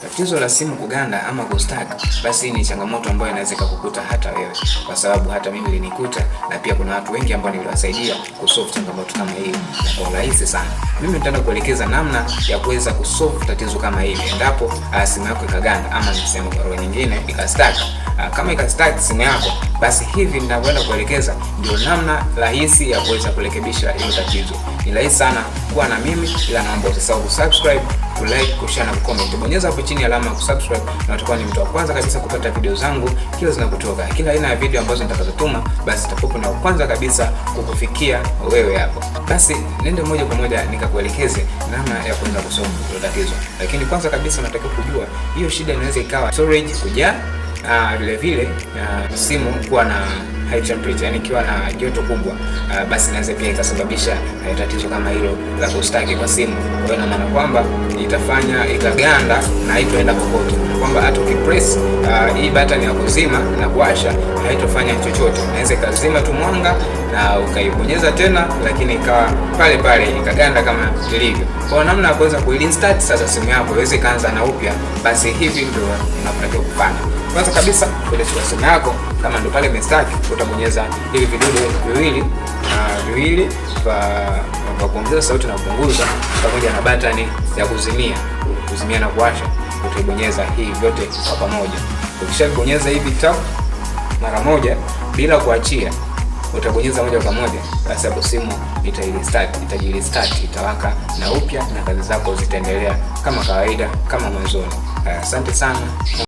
Tatizo la simu kuganda ama kustuck, basi ni changamoto ambayo inaweza kukukuta hata wewe, kwa sababu hata mimi ilinikuta, na pia kuna watu wengi ambao niliwasaidia kusolve changamoto kama hii kwa urahisi sana. Mimi nitaenda kuelekeza namna ya kuweza kusolve tatizo kama hili endapo simu yako ikaganda, ama niseme kwa lugha nyingine ikastuck. Kama ikastuck simu yako, basi hivi ninavyoenda kuelekeza ndio namna rahisi ya kuweza kurekebisha hilo tatizo. Ni rahisi sana, kuwa na mimi, ila naomba usisahau kusubscribe, kulike, kushare na comment. Bonyeza hapo chini alama ya kusubscribe na utakuwa ni mtu wa kwanza kabisa kupata video zangu kila zinapotoka. Kila aina ya video ambazo nitakazotuma, basi itakuwa na kwanza kabisa kukufikia wewe hapo. Basi nende moja kwa moja nikakuelekeze namna ya kuweza kusolve hilo tatizo. Lakini kwanza kabisa unatakiwa kujua hiyo shida inaweza ikawa storage kujaa, vile vile simu kuwa na high temperature, yani ikiwa na joto kubwa, basi inaweza pia ikasababisha tatizo kama hilo la kustaki kwa simu. Kwa hiyo maana kwamba itafanya ikaganda na haitoenda popote, kwamba hata ukipress hii button ya kuzima na kuwasha haitofanya chochote. Inaweza ikazima tu mwanga na ukaibonyeza tena, lakini ikawa pale pale ikaganda kama ilivyo. Kwa namna ya kuweza kuinstart sasa simu yako iweze kaanza na upya, basi hivi ndio unatakiwa kufanya. Kwanza kabisa, utachukua simu yako, kama ndo pale imestaki, utabonyeza hivi vidude viwili kwa kuongeza sauti na kupunguza, pamoja na button ya kuzimia na kuwasha. Utaibonyeza hii vyote kwa pamoja. Ukishabonyeza hivi tap mara moja bila kuachia, utabonyeza moja kwa moja, basi hapo simu itajirestart, itawaka na upya, na kazi zako zitaendelea kama kawaida, kama mwanzoni. Asante sana.